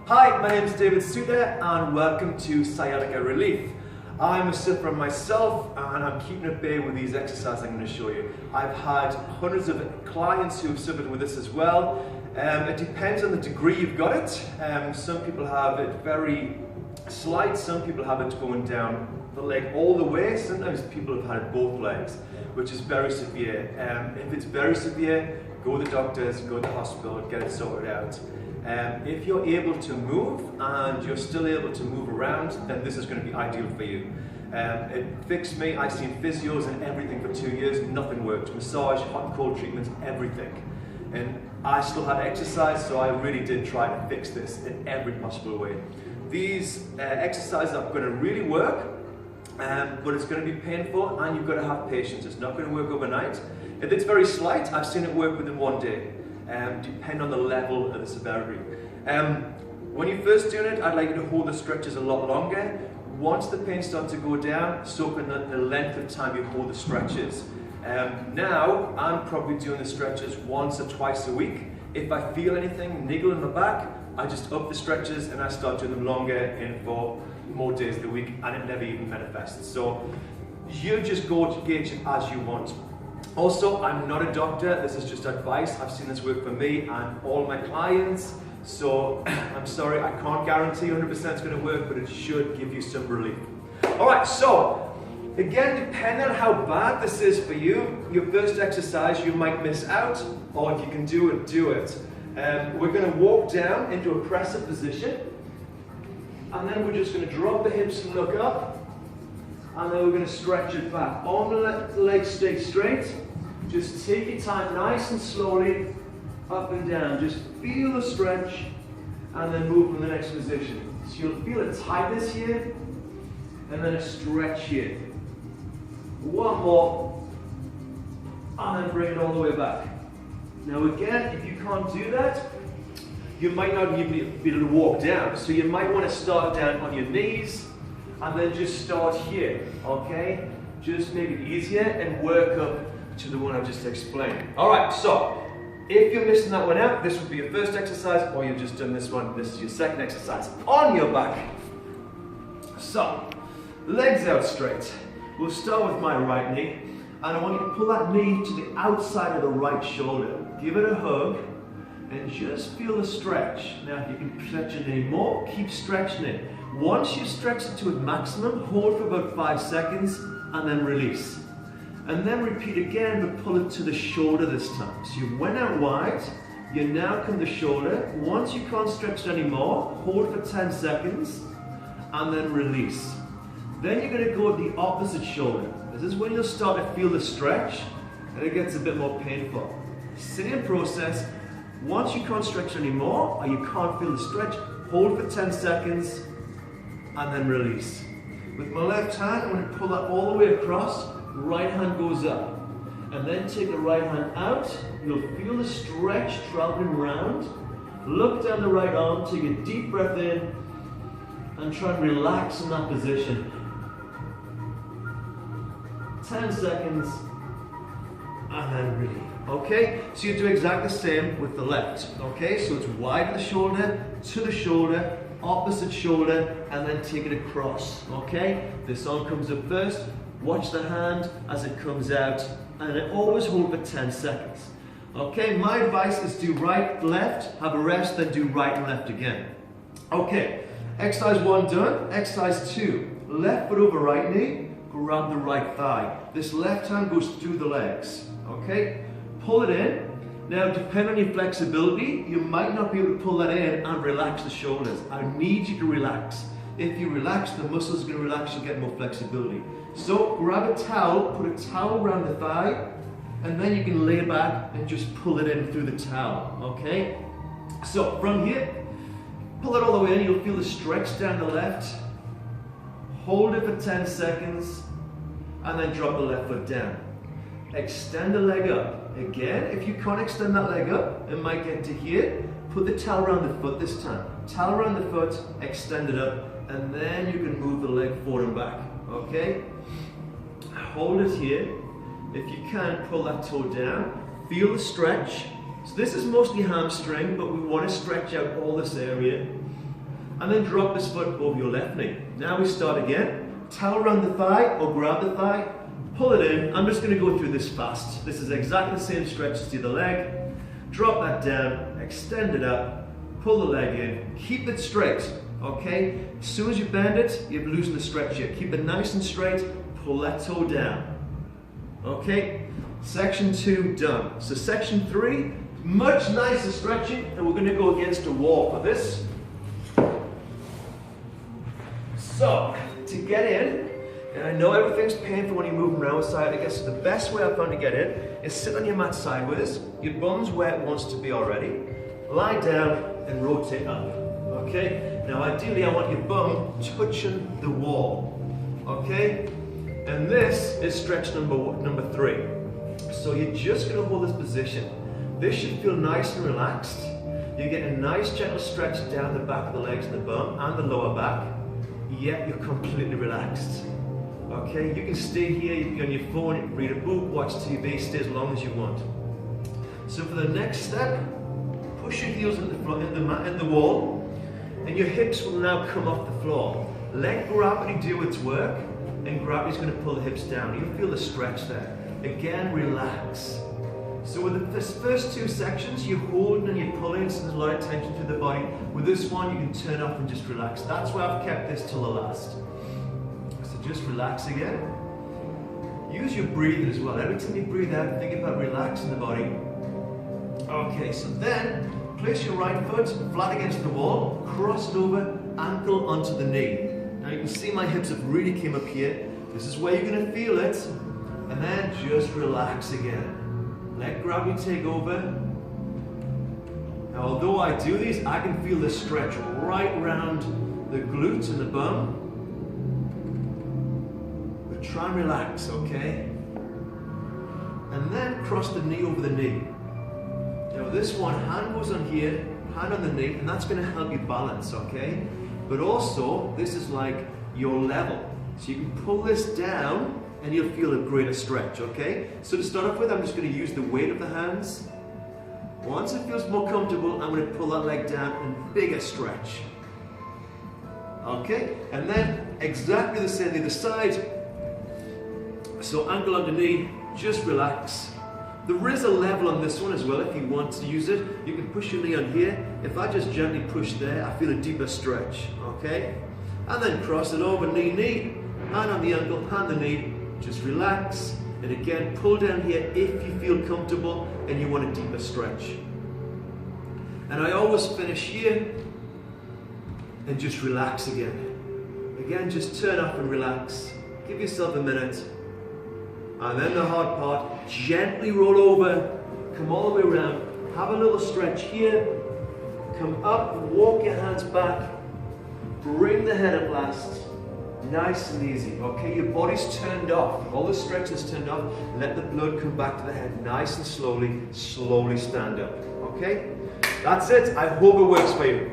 Hi, my name is David Suter and welcome to Sciatica Relief. I'm a sufferer myself and I'm keeping it bare with these exercises I'm going to show you. I've had hundreds of clients who have suffered with this as well. It depends on the degree you've got it. Some people have it very slight, some people have it going down the leg all the way. Sometimes people have had it both legs, which is very severe. If it's very severe, go to the doctors, go to the hospital, get it sorted out. If you're able to move and you're still able to move around, then this is going to be ideal for you. It fixed me. I've seen physios and everything for 2 years, nothing worked. Massage, hot and cold treatments, everything. And I still had exercise, so I really did try to fix this in every possible way. These exercises are going to really work, but it's going to be painful and you've got to have patience. It's not going to work overnight. If it's very slight, I've seen it work within 1 day. Depend on the level of the severity. When you're first doing it, I'd like you to hold the stretches a lot longer. Once the pain starts to go down, soak in the length of time you hold the stretches. Now, I'm probably doing the stretches once or twice a week. If I feel anything niggle in the back, I just up the stretches and I start doing them longer and for more days of the week, and it never even manifests. So you just go to gauge it as you want. Also, I'm not a doctor, this is just advice. I've seen this work for me and all my clients. So I'm sorry, I can't guarantee 100% it's going to work, but it should give you some relief. Alright, so again, depending on how bad this is for you, your first exercise you might miss out, or if you can do it, do it. We're going to walk down into a press-up position, and then we're just going to drop the hips and look up, and then we're going to stretch it back. Arm and legs stay straight. Just take your time nice and slowly, up and down. Just feel the stretch, and then move to the next position. So you'll feel a tightness here, and then a stretch here. One more, and then bring it all the way back. Now again, if you can't do that, you might not even be able to walk down. So you might want to start down on your knees, and then just start here, okay? Just make it easier and work up to the one I just explained. All right, so if you're missing that one out, this would be your first exercise, or you've just done this one, this is your second exercise on your back. So, legs out straight. We'll start with my right knee, and I want you to pull that knee to the outside of the right shoulder. Give it a hug, and just feel the stretch. Now, if you can stretch it anymore, keep stretching it. Once you stretch it to its maximum, hold for about 5 seconds, and then release. And then repeat again, but pull it to the shoulder this time. So you went out wide, you now come to shoulder. Once you can't stretch it anymore, hold for 10 seconds, and then release. Then you're going to go to the opposite shoulder. This is when you'll start to feel the stretch, and it gets a bit more painful. Same process. Once you can't stretch anymore, or you can't feel the stretch, hold for 10 seconds, and then release. With my left hand, I'm going to pull that all the way across. Right hand goes up. And then take the right hand out. You'll feel the stretch traveling around. Look down the right arm, take a deep breath in, and try and relax in that position. 10 seconds, and then release. Okay, so you do exactly the same with the left. Okay, so it's wide of the shoulder, to the shoulder, opposite shoulder, and then take it across. Okay, this arm comes up first. Watch the hand as it comes out, and then always hold for 10 seconds. Okay, my advice is do right, left, have a rest, then do right and left again. Okay, exercise 1 done. Exercise 2, left foot over right knee, grab the right thigh. This left hand goes through the legs. Okay, pull it in. Now, depending on your flexibility, you might not be able to pull that in and relax the shoulders. I need you to relax. If you relax, the muscles are going to relax, you'll get more flexibility. So grab a towel, put a towel around the thigh, and then you can lay back and just pull it in through the towel, okay? So from here, pull it all the way in, you'll feel the stretch down the left. Hold it for 10 seconds, and then drop the left foot down. Extend the leg up. Again, if you can't extend that leg up, it might get to here. Put the towel around the foot this time. Towel around the foot, extend it up, and then you can move the leg forward and back. Okay? Hold it here. If you can, pull that toe down. Feel the stretch. So this is mostly hamstring, but we want to stretch out all this area. and then drop this foot over your left knee. Now we start again. Towel around the thigh or grab the thigh, pull it in. I'm just going to go through this fast. This is exactly the same stretch as the other leg. Drop that down, extend it up, pull the leg in, keep it straight, okay? As soon as you bend it, you're losing the stretch here. Keep it nice and straight, pull that toe down, okay? Section 2 done. So section 3, much nicer stretching, and we're going to go against a wall for this. So, to get in, and I know everything's painful when you're moving around side, I guess the best way I've found to get in is sit on your mat sideways, your bum's where it wants to be already, lie down and rotate up, okay? Now ideally I want your bum touching the wall, okay? And this is stretch number 3. So you're just going to hold this position. This should feel nice and relaxed. You get a nice gentle stretch down the back of the legs and the bum and the lower back, yet you're completely relaxed. Okay, you can stay here, you can be on your phone, you can read a book, watch TV, stay as long as you want. So for the next step, push your heels in the wall, and your hips will now come off the floor. Let gravity do its work, and gravity's going to pull the hips down. You'll feel the stretch there. Again, relax. So with the first 2 sections, you're holding and you're pulling, so there's a lot of tension through the body. With this one, you can turn off and just relax. That's why I've kept this till the last. So just relax again. Use your breathing as well. Every time you breathe out, think about relaxing the body. Okay, so then, place your right foot flat against the wall, cross it over, ankle onto the knee. Now you can see my hips have really came up here. This is where you're going to feel it. And then just relax again. Let gravity take over. Now although I do these, I can feel the stretch right around the glutes and the bum. But try and relax, okay? And then cross the knee over the knee. Now this one, hand goes on here, hand on the knee, and that's going to help you balance, okay? But also, this is like your level. So you can pull this down and you'll feel a greater stretch, okay? So to start off with, I'm just going to use the weight of the hands. Once it feels more comfortable, I'm going to pull that leg down and bigger stretch. Okay? And then exactly the same the other side. So ankle under knee, just relax. There is a level on this one as well if you want to use it. You can push your knee on here. If I just gently push there, I feel a deeper stretch, okay? And then cross it over, knee, knee, hand on the ankle, hand the knee. Just relax, and again, pull down here if you feel comfortable and you want a deeper stretch. And I always finish here and just relax again. Again, just turn up and relax. Give yourself a minute. And then the hard part, gently roll over, come all the way around, have a little stretch here, come up, walk your hands back, bring the head up last. Nice and easy, okay? Your body's turned off. All the stretch is turned off. Let the blood come back to the head nice and slowly stand up, okay? That's it. I hope it works for you.